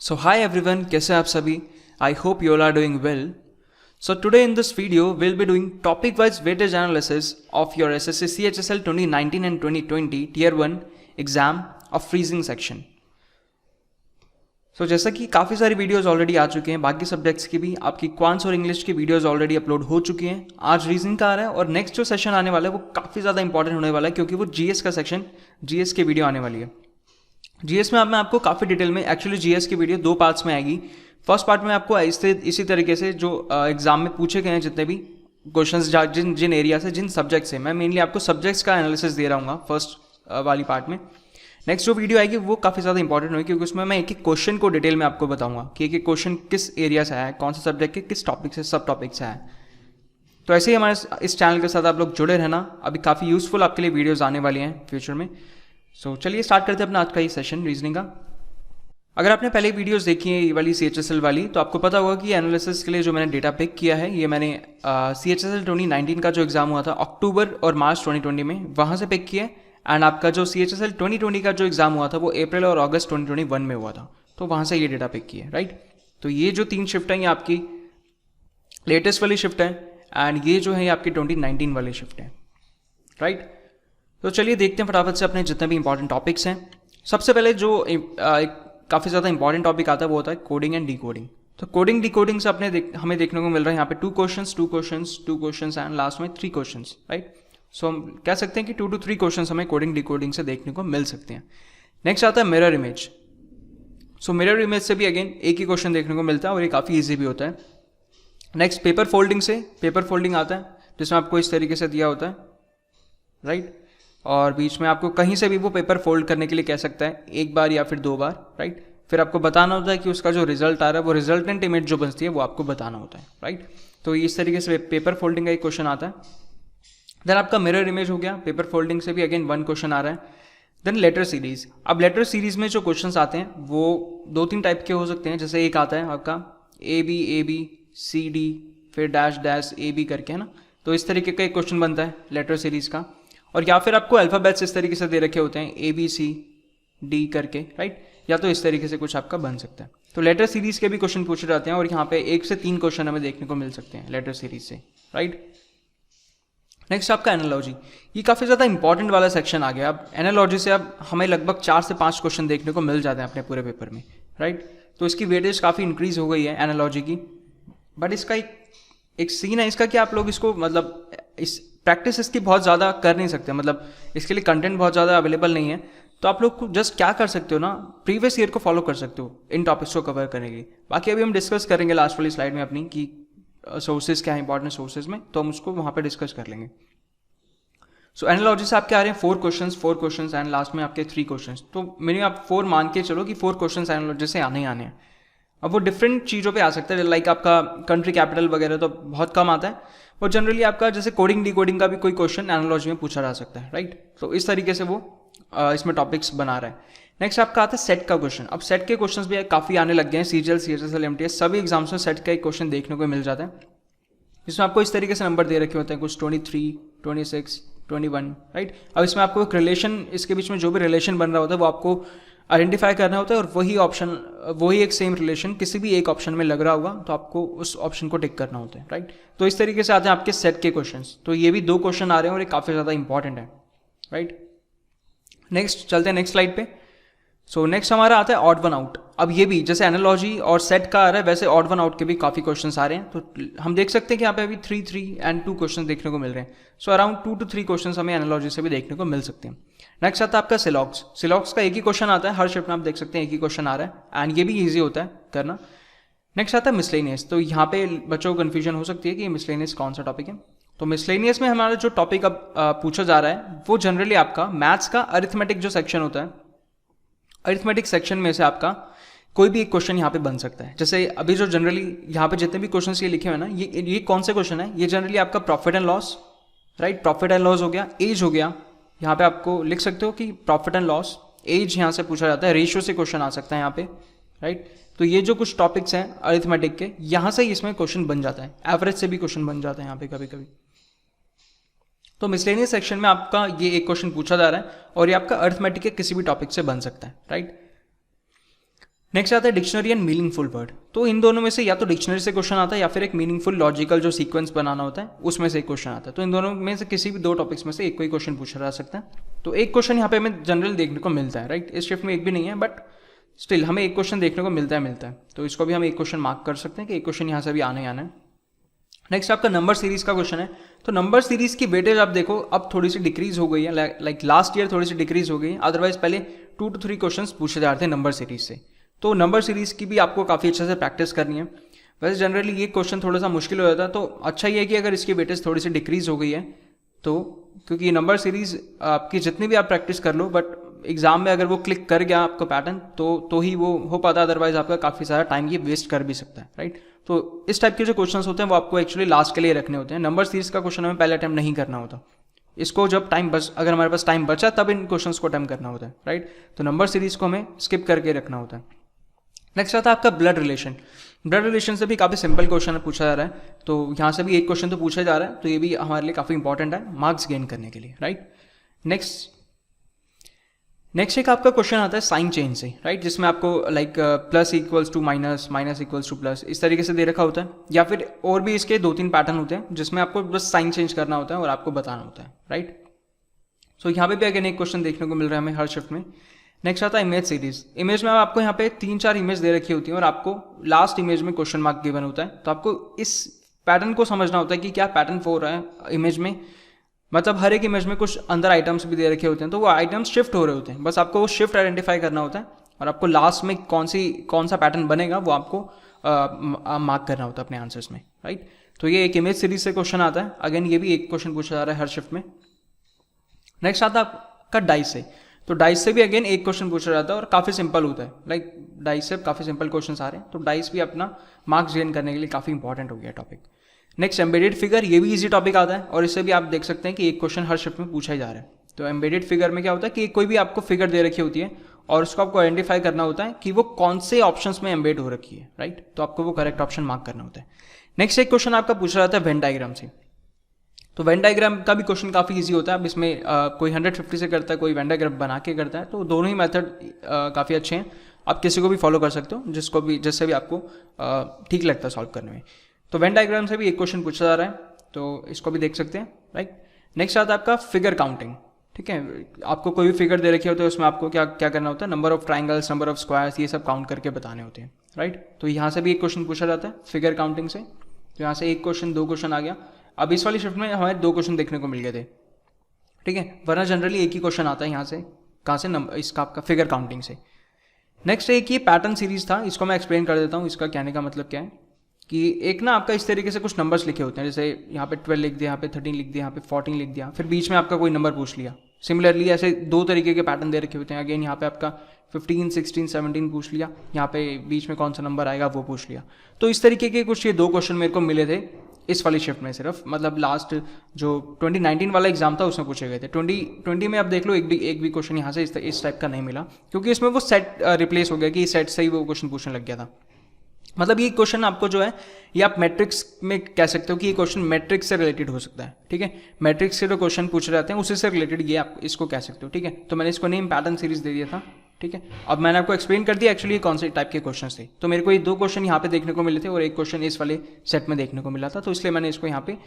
So hi everyone, कैसे हैं आप सभी? I hope you all are doing well. So today in this video we'll be doing topic wise weightage analysis of your SSC CHSL 2019 and 2020 Tier 1 exam of freezing section. So जैसा कि काफ़ी सारी videos already आ चुके हैं, बाकी subjects की भी आपकी क्वांट्स और इंग्लिश की वीडियोस ऑलरेडी अपलोड हो चुकी हैं. आज रीजनिंग का आ रहा है और नेक्स्ट जो सेशन आने वाला है वो काफ़ी ज़्यादा इंपॉर्टेंट होने वाला है क्योंकि वो जीएस का सेक्शन, जीएस की वीडियो आने वाली है. जीएस में मैं आपको काफ़ी डिटेल में, एक्चुअली जीएस की वीडियो दो पार्ट्स में आएगी. फर्स्ट पार्ट में आपको इसी तरीके से जो एग्जाम में पूछे गए हैं जितने भी क्वेश्चंस जिन एरिया से, जिन सब्जेक्ट से, मैं मेनली आपको सब्जेक्ट्स का एनालिसिस दे रहा हूँ फर्स्ट वाली पार्ट में. नेक्स्ट जो वीडियो आएगी वो काफ़ी ज़्यादा इंपॉर्टेंट होगी क्योंकि उसमें मैं एक एक क्वेश्चन को डिटेल में आपको बताऊंगा कि एक एक क्वेश्चन किस एरिया से आया है, कौन से सब्जेक्ट के किस टॉपिक से, सब टॉपिक से आया है. तो ऐसे ही हमारे इस चैनल के साथ आप लोग जुड़े रहना. अभी काफ़ी यूजफुल आपके लिए वीडियोज़ आने वाली हैं फ्यूचर में. सो चलिए स्टार्ट करते हैं अपना आज का ये सेशन रीजनिंग का. अगर आपने पहले वीडियोस देखी है ये वाली CHSL वाली, तो आपको पता होगा कि एनालिसिस के लिए जो मैंने डेटा पिक किया है ये मैंने CHSL 2019 का जो एग्जाम हुआ था अक्टूबर और मार्च 2020 में, वहाँ से पिक किया है. एंड आपका जो CHSL 2020 का जो एग्जाम हुआ था वो अप्रैल और अगस्त 2021 में हुआ था, तो वहाँ से ये डेटा पिक किया है. राइट, तो ये जो 3 शिफ्ट है ये आपकी लेटेस्ट वाली शिफ्ट है एंड ये जो है ये आपकी 2019 वाली शिफ्ट है. राइट, तो चलिए देखते हैं फटाफट से अपने जितने भी इंपॉर्टेंट टॉपिक्स हैं. सबसे पहले जो एक काफ़ी ज़्यादा इंपॉर्टेंट टॉपिक आता है वो होता है कोडिंग एंड डीकोडिंग. तो कोडिंग डीकोडिंग से हमें देखने को मिल रहा है यहाँ पे 2 क्वेश्चंस एंड लास्ट में 3 क्वेश्चंस. राइट, सो हम कह सकते हैं कि 2 to 3 क्वेश्चंस हमें कोडिंग डीकोडिंग से देखने को मिल सकते हैं. नेक्स्ट आता है mirror image. So mirror image से भी अगेन एक ही क्वेश्चन देखने को मिलता है और ये काफ़ी ईजी भी होता है. नेक्स्ट पेपर फोल्डिंग से, पेपर फोल्डिंग आता है जिसमें आपको इस तरीके से दिया होता है. राइट, और बीच में आपको कहीं से भी वो पेपर फोल्ड करने के लिए कह सकता है, एक बार या फिर 2 बार. राइट, फिर आपको बताना होता है कि उसका जो रिजल्ट आ रहा है वो रिजल्टेंट इमेज जो बनती है वो आपको बताना होता है. राइट, तो इस तरीके से पेपर फोल्डिंग का एक क्वेश्चन आता है. देन आपका मिरर इमेज हो गया. पेपर फोल्डिंग से भी अगेन 1 क्वेश्चन आ रहा है. Then letter series. अब लेटर सीरीज में जो क्वेश्चन आते हैं वो 2-3 टाइप के हो सकते हैं. जैसे एक आता है आपका AB CD फिर डैश डैश AB करके, है ना. तो इस तरीके का एक क्वेश्चन बनता है लेटर सीरीज का. और या फिर आपको अल्फ़ाबेट्स इस तरीके से दे रखे होते हैं ABCD करके. राइट, या तो इस तरीके से कुछ आपका बन सकता है. तो लेटर सीरीज के भी क्वेश्चन पूछे जाते हैं और यहाँ पे 1 से 3 क्वेश्चन हमें देखने को मिल सकते हैं लेटर सीरीज से. राइट, नेक्स्ट आपका एनालॉजी. ये काफ़ी ज़्यादा इंपॉर्टेंट वाला सेक्शन आ गया. अब एनालॉजी से अब हमें लगभग 4 से 5 क्वेश्चन देखने को मिल जाते हैं अपने पूरे पेपर में. राइट, तो इसकी वेटेज काफ़ी इंक्रीज हो गई है एनालॉजी की. बट इसका एक सीन है इसका कि आप लोग इसको मतलब इस प्रैक्टिस इसकी बहुत ज़्यादा कर नहीं सकते, मतलब इसके लिए कंटेंट बहुत ज़्यादा अवेलेबल नहीं है. तो आप लोग जस्ट क्या कर सकते हो ना, प्रीवियस ईयर को फॉलो कर सकते हो इन टॉपिक्स को कवर करने के लिए. बाकी अभी हम डिस्कस करेंगे लास्ट वाली स्लाइड में अपनी कि सोर्सेज क्या है इंपॉर्टेंट सोर्सेज में, तो हम उसको वहाँ पे डिस्कस कर लेंगे. सो एनालॉजी से आपके आ रहे हैं 4 क्वेश्चंस एंड लास्ट में आपके 3 क्वेश्चंस. तो मिनिमम आप 4 मान के चलो कि 4 क्वेश्चंस एनालॉजी से आने ही आने हैं. अब वो डिफरेंट चीज़ों पे आ सकता है, लाइक आपका कंट्री कैपिटल वगैरह तो बहुत कम आता है. और जनरली आपका जैसे कोडिंग डीकोडिंग का भी कोई क्वेश्चन एनालॉजी में पूछा जा सकता है. राइट, तो इस तरीके से वो इसमें टॉपिक्स बना रहा है. नेक्स्ट आपका आता है सेट का क्वेश्चन. अब सेट के क्वेश्चंस भी काफ़ी आने लग गए हैं. CGL CHSL MTS सभी एग्जाम्स में सेट का एक क्वेश्चन देखने को मिल जाता है जिसमें आपको इस तरीके से नंबर दे रखे होते हैं, कुछ 23, 26, 21. राइट, अब इसमें आपको एक रिलेशन, इसके बीच में जो भी रिलेशन बन रहा होता है वो आपको आइडेंटिफाई करना होता है और वही एक सेम रिलेशन किसी भी एक ऑप्शन में लग रहा होगा तो आपको उस ऑप्शन को टिक करना होता है. राइट, तो इस तरीके से आते हैं आपके सेट के क्वेश्चंस. तो ये भी 2 क्वेश्चन आ रहे हैं और ये काफ़ी ज़्यादा इंपॉर्टेंट है. राइट, नेक्स्ट चलते हैं नेक्स्ट स्लाइड पे. सो नेक्स्ट हमारा आता है ऑड वन आउट. अब ये भी जैसे एनालॉजी और सेट का आ रहा है वैसे ऑड वन आउट के भी काफ़ी क्वेश्चंस आ रहे हैं. तो हम देख सकते हैं कि यहाँ पे अभी 3 एंड 2 क्वेश्चन देखने को मिल रहे हैं. सो अराउंड 2 to 3 क्वेश्चन हमें एनालॉजी से भी देखने को मिल सकते हैं. नेक्स्ट आता है आपका सिलॉक्स. सिलॉक्स का एक ही क्वेश्चन आता है, हर शिफ्ट में आप देख सकते हैं एक ही क्वेश्चन आ रहा है एंड ये भी ईजी होता है करना. नेक्स्ट आता है मिसलेनियस. तो यहाँ पे बच्चों को कन्फ्यूजन हो सकती है कि मिसलेनियस कौन सा टॉपिक है. तो मिसलेनियस में हमारा जो टॉपिक अब पूछा जा रहा है वो जनरली आपका मैथ्स का अरिथमेटिक जो सेक्शन होता है, अरिथमेटिक सेक्शन में से आपका कोई भी एक क्वेश्चन यहाँ पे बन सकता है. जैसे अभी जो जनरली यहाँ पे जितने भी क्वेश्चन ये लिखे हुए हैं ना, ये कौन से क्वेश्चन है, ये जनरली आपका profit and loss. Right, profit and loss हो गया, एज हो गया. यहाँ पे आपको लिख सकते हो कि प्रॉफिट एंड लॉस, एज यहाँ से पूछा जाता है, रेशियो से क्वेश्चन आ सकता है यहाँ पे. राइट, तो ये जो कुछ टॉपिक्स हैं अरिथमेटिक के, यहाँ से इसमें क्वेश्चन बन जाता है. एवरेज से भी क्वेश्चन बन जाता है यहाँ पे कभी कभी. तो मिसलेनियस सेक्शन में आपका ये एक क्वेश्चन पूछा जा रहा है और ये आपका अरिथमेटिक के किसी भी टॉपिक से बन सकता है. राइट, नेक्स्ट आता है डिक्शनरी एंड मीनिंगफुल वर्ड। तो इन दोनों में से या तो डिक्शनरी से क्वेश्चन आता है या फिर एक मीनिंगफुल लॉजिकल जो सीक्वेंस बनाना होता है उसमें से एक क्वेश्चन आता है। तो इन दोनों में से किसी भी दो टॉपिक्स में से एक कोई क्वेश्चन पूछा जा सकता है। तो एक क्वेश्चन यहाँ पे हमें जनरल देखने को मिलता है, राइट। इस शिफ्ट में एक भी नहीं है, बट स्टिल हमें एक क्वेश्चन देखने को मिलता है। तो इसको भी हम एक क्वेश्चन मार्क कर सकते हैं कि एक क्वेश्चन यहाँ से भी आना ही आना है। नेक्स्ट आपका नंबर सीरीज का क्वेश्चन है। तो नंबर सीरीज की वेटेज आप देखो अब थोड़ी सी डिक्रीज हो गई है, लाइक लास्ट ईयर थोड़ी सी डिक्रीज हो गई है। अदरवाइज पहले 2 to 3 क्वेश्चंस पूछे जा रहे थे नंबर सीरीज से। तो नंबर सीरीज की भी आपको काफ़ी अच्छे से प्रैक्टिस करनी है। वैसे जनरली ये क्वेश्चन थोड़ा सा मुश्किल हो जाता है, तो अच्छा ये है कि अगर इसकी वेटेज थोड़ी सी डिक्रीज हो गई है तो, क्योंकि नंबर सीरीज आपकी जितनी भी आप प्रैक्टिस कर लो, बट एग्जाम में अगर वो क्लिक कर गया आपका पैटर्न तो ही वो हो पाता, अदरवाइज आपका काफ़ी सारा टाइम ये वेस्ट कर भी सकता है, राइट। तो इस टाइप के जो क्वेश्चन होते हैं वो आपको एक्चुअली लास्ट के लिए रखने होते हैं। नंबर सीरीज का क्वेश्चन हमें पहले अटैम्प्ट नहीं करना होता। इसको जब अगर हमारे पास टाइम बचा तब इन क्वेश्चंस को अटैम्प्ट करना होता है, राइट। तो नंबर सीरीज को हमें स्किप करके रखना होता है। नेक्स्ट आता है आपका ब्लड रिलेशन। ब्लड रिलेशन से भी काफ़ी सिंपल क्वेश्चन पूछा जा रहा है। तो यहाँ से भी एक क्वेश्चन तो पूछा जा रहा है, तो ये भी हमारे लिए काफ़ी इंपॉर्टेंट है मार्क्स गेन करने के लिए, राइट। नेक्स्ट एक आपका क्वेश्चन आता है साइन चेंज से, राइट, जिसमें आपको like plus equals to minus, minus equals to plus, इस तरीके से दे रखा होता है। या फिर और भी इसके 2-3 पैटर्न होते हैं जिसमें आपको बस साइन चेंज करना होता है और आपको बताना होता है, राइट। सो यहाँ पे भी अगेन एक क्वेश्चन देखने को मिल रहा है हमें हर शिफ्ट में। नेक्स्ट आता है इमेज सीरीज। इमेज में आपको यहाँ पे 3-4 इमेज दे रखी होती है और आपको लास्ट इमेज में क्वेश्चन मार्क गिवन होता है। तो आपको इस पैटर्न को समझना होता है कि क्या पैटर्न हो रहा है इमेज में। मतलब हर एक इमेज में कुछ अंदर आइटम्स भी दे रखे होते हैं, तो वो आइटम्स शिफ्ट हो रहे होते हैं, बस आपको वो शिफ्ट आइडेंटिफाई करना होता है और आपको लास्ट में कौन सा पैटर्न बनेगा वो आपको मार्क करना होता है अपने आंसर्स में, राइट। तो ये एक इमेज सीरीज से क्वेश्चन आता है। अगेन ये भी एक क्वेश्चन पूछा जा रहा है हर शिफ्ट में। नेक्स्ट आता है आपका डाइस से। तो डाइस से भी अगेन एक क्वेश्चन पूछा जाता है और काफ़ी सिंपल होता है, लाइक डाइस से काफ़ी सिंपल क्वेश्चन आ रहे हैं। तो डाइस भी अपना मार्क्स गेन करने के लिए काफ़ी इंपॉर्टेंट हो गया टॉपिक। नेक्स्ट एम्बेडेड फिगर, ये भी इजी टॉपिक आता है और इससे भी आप देख सकते हैं कि एक क्वेश्चन हर शिफ्ट में पूछा ही जा रहा है। तो एम्बेडेड फिगर में क्या होता है कि कोई भी आपको फिगर दे रखी होती है और उसको आपको आइडेंटिफाई करना होता है कि वो कौन से ऑप्शंस में एम्बेड हो रखी है, राइट। तो आपको वो करेक्ट ऑप्शन मार्क करना होता है। नेक्स्ट एक क्वेश्चन आपका पूछा जाता है वेन डायग्राम से। तो वेन डायग्राम का भी क्वेश्चन काफ़ी इजी होता है। अब इसमें कोई 150 से करता है, कोई वेन डायग्राम बना के करता है, तो दोनों ही मेथड काफ़ी अच्छे हैं। आप किसी को भी फॉलो कर सकते हो जिससे भी आपको ठीक लगता है सॉल्व करने में। तो वेन डायग्राम से भी एक क्वेश्चन पूछा जा रहा है, तो इसको भी देख सकते हैं, राइट। नेक्स्ट आता है आपका फिगर काउंटिंग, ठीक है। आपको कोई भी फिगर दे रखी होती है, उसमें आपको क्या क्या करना होता है, number of triangles, number of squares, ये सब काउंट करके बताने होते हैं, राइट। तो यहाँ से भी एक क्वेश्चन पूछा जाता है फिगर काउंटिंग से। तो यहाँ से एक क्वेश्चन, 2 क्वेश्चन आ गया। अब इस वाली शिफ्ट में हमारे 2 क्वेश्चन देखने को मिल गए थे, ठीक है, वरना जनरली एक ही क्वेश्चन आता है यहाँ से, कहाँ से, इसका आपका फिगर काउंटिंग से। नेक्स्ट एक ये पैटर्न सीरीज था, इसको मैं एक्सप्लेन कर देता हूँ। इसका कहने का मतलब क्या है कि एक ना आपका इस तरीके से कुछ नंबर्स लिखे होते हैं, जैसे यहाँ पे 12 लिख दिया, यहाँ पे 13 लिख दिया, यहाँ पे 14 लिख दिया, फिर बीच में आपका कोई नंबर पूछ लिया। सिमिलरली ऐसे 2 तरीके के पैटर्न दे रखे होते हैं। अगेन यहाँ पे आपका 15, 16, 17 पूछ लिया, यहाँ पे बीच में कौन सा नंबर आएगा वो पूछ लिया। तो इस तरीके के कुछ ये 2 क्वेश्चन मेरे को मिले थे इस वाली शिफ्ट में सिर्फ, मतलब लास्ट जो 2019 वाला एग्जाम था उसमें पूछे गए थे। 2020 में आप देख लो एक भी क्वेश्चन यहाँ से इस टाइप का नहीं मिला, क्योंकि इसमें वो सेट रिप्लेस हो गया कि इस सेट से ही वो क्वेश्चन पूछने लग गया था। मतलब ये क्वेश्चन आपको जो है ये आप मैट्रिक्स में कह सकते हो कि ये क्वेश्चन मैट्रिक्स से रिलेटेड हो सकता है, ठीक है। मैट्रिक्स से जो क्वेश्चन पूछ रहे हैं उसी से रिलेटेड ये आप इसको कह सकते हो, ठीक है। तो मैंने इसको नेम पैटर्न सीरीज दे दिया था, ठीक है। अब मैंने आपको एक्सप्लेन कर दिया एक्चुअली कौन से टाइप के क्वेश्चन थे। तो मेरे को ये 2 क्वेश्चन यहाँ पे देखने को मिले थे और एक क्वेश्चन इस वाले सेट में देखने को मिला था, तो इसलिए मैंने इसको यहाँ पे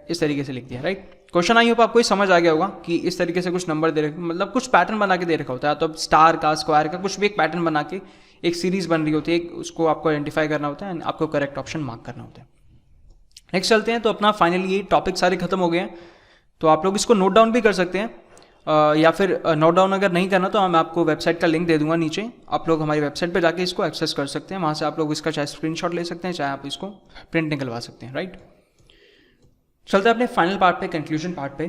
इस तरीके से लिख दिया, राइट। क्वेश्चन आई होप आपको ये समझ आ गया होगा कि इस तरीके से कुछ नंबर दे रखे, मतलब कुछ पैटर्न बना के दे रखा होता है, तो स्टार का, स्क्वायर का, कुछ भी एक पैटर्न बना के एक सीरीज बन रही होती है, उसको आपको आइडेंटिफाई करना होता है एंड आपको करेक्ट ऑप्शन मार्क करना होता है। नेक्स्ट चलते हैं। तो अपना फाइनली ये टॉपिक सारे खत्म हो गए हैं, तो आप लोग इसको नोट डाउन भी कर सकते हैं या फिर नोट डाउन अगर नहीं करना तो मैं आपको वेबसाइट का लिंक दे दूंगा नीचे, आप लोग हमारी वेबसाइट पे जाके इसको एक्सेस कर सकते हैं। वहाँ से आप लोग इसका चाहे स्क्रीनशॉट ले सकते हैं, चाहे आप इसको प्रिंट निकलवा सकते हैं, राइट। चलते हैं अपने फाइनल पार्ट पे, कंक्लूजन पार्ट पे।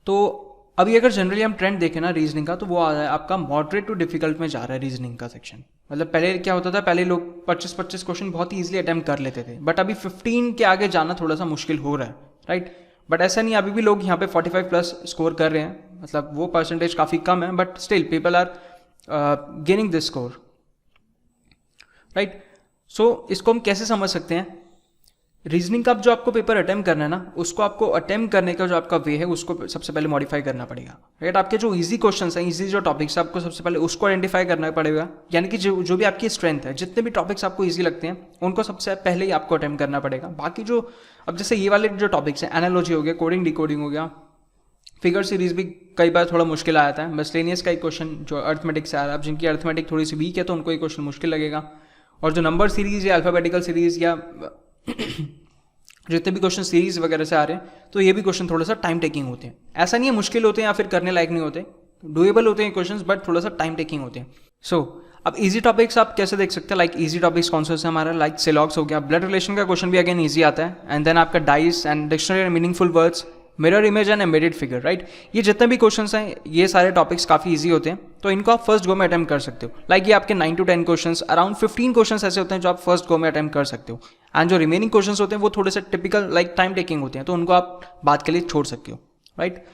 तो अभी अगर जनरली हम ट्रेंड देखें ना रीजनिंग का, तो वो आ रहा है आपका मॉडरेट टू डिफिकल्ट में जा रहा है रीजनिंग का सेक्शन। मतलब पहले क्या होता था, पहले लोग 25-25 क्वेश्चन बहुत ही ईजिली अटेम्प्ट कर लेते थे, बट अभी 15 के आगे जाना थोड़ा सा मुश्किल हो रहा है, राइट। बट ऐसा नहीं, अभी भी लोग यहाँ पे 45+ स्कोर कर रहे हैं, मतलब वो परसेंटेज काफ़ी कम है, but still people are gaining this score, right. So इसको हम कैसे समझ सकते हैं रीजनिंग का जो आपको पेपर अटेम्प्ट करना है ना, उसको आपको अटेम्प्ट करने का जो आपका वे है उसको सबसे पहले मॉडिफाई करना पड़ेगा, राइट। आपके जो इजी क्वेश्चंस हैं, इजी जो टॉपिक्स है, आपको सबसे पहले उसको आइडेंटिफाई करना पड़ेगा। यानी कि जो भी आपकी स्ट्रेंथ है, जितने भी टॉपिक्स आपको ईजी लगते हैं उनको सबसे पहले ही आपको अटेम्प्ट करना पड़ेगा। बाकी जो अब जैसे ये वाले जो टॉपिक्स हैं, एनालॉजी हो गया, कोडिंग डिकोडिंग हो गया, फिगर सीरीज भी कई बार थोड़ा मुश्किल आता है। मिसलेनियस का एक क्वेश्चन जो अर्थमेटिक से आ रहा है, अब जिनकी अर्थमेटिक थोड़ी सी वीक है तो उनको ये क्वेश्चन मुश्किल लगेगा। और जो नंबर सीरीज या अल्फाबेटिकल सीरीज या जितने भी क्वेश्चन सीरीज वगैरह से आ रहे हैं, तो ये भी क्वेश्चन थोड़ा सा टाइम टेकिंग होते हैं। ऐसा नहीं है मुश्किल होते हैं या फिर करने लायक नहीं होते, डुएबल होते हैं क्वेश्चंस, बट थोड़ा सा टाइम टेकिंग होते हैं। सो अब इजी टॉपिक्स आप कैसे देख सकते हैं, लाइक इजी टॉपिक्स कौन से है हमारा, लाइक सिलॉग्स हो गया, ब्लड रिलेशन का क्वेश्चन भी अगेन ईजी आता है, एंड देन आपका dice and dictionary and meaningful words, mirror image and embedded figure, right. ये जितने भी क्वेश्चंस हैं, ये सारे टॉपिक्स काफ़ी इजी होते हैं, तो इनको आप फर्स्ट गो में अटेम्प्ट कर सकते हो। लाइक ये आपके 9 to 10 क्वेश्चंस, अराउंड 15 क्वेश्चंस ऐसे होते हैं जो आप फर्स्ट गो में अटेम्प्ट कर सकते हो। एंड जो रिमेनिंग क्वेश्चंस होते हैं वो थोड़े से टिपिकल लाइक टाइम टेकिंग होते हैं, तो उनको आप बात के लिए छोड़ सकते हो, राइट।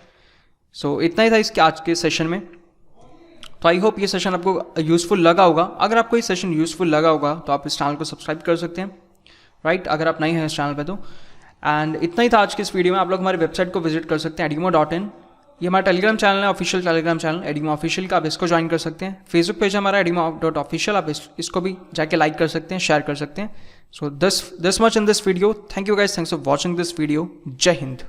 सो इतना ही था इसके आज के सेशन में। तो आई होप ये सेशन आपको यूजफुल लगा होगा। अगर आपको ये सेशन यूजफुल लगा होगा तो आप इस चैनल को सब्सक्राइब कर सकते हैं, राइट, अगर आप नए हैं इस चैनल पे तो। एंड इतना ही था आज की इस वीडियो में। आप लोग हमारी वेबसाइट को विजिट कर सकते हैं edimo.in। ये हमारा टेलीग्राम चैनल है, ऑफिशियल टेलीग्राम चैनल एडिमो ऑफिशियल का, आप इसको ज्वाइन कर सकते हैं। फेसबुक पेज है हमारा edimo.official, आप इसको भी जाके लाइक कर सकते हैं, शेयर कर सकते हैं। So this much in this video. Thank you guys, thanks for watching this video. जय हिंद।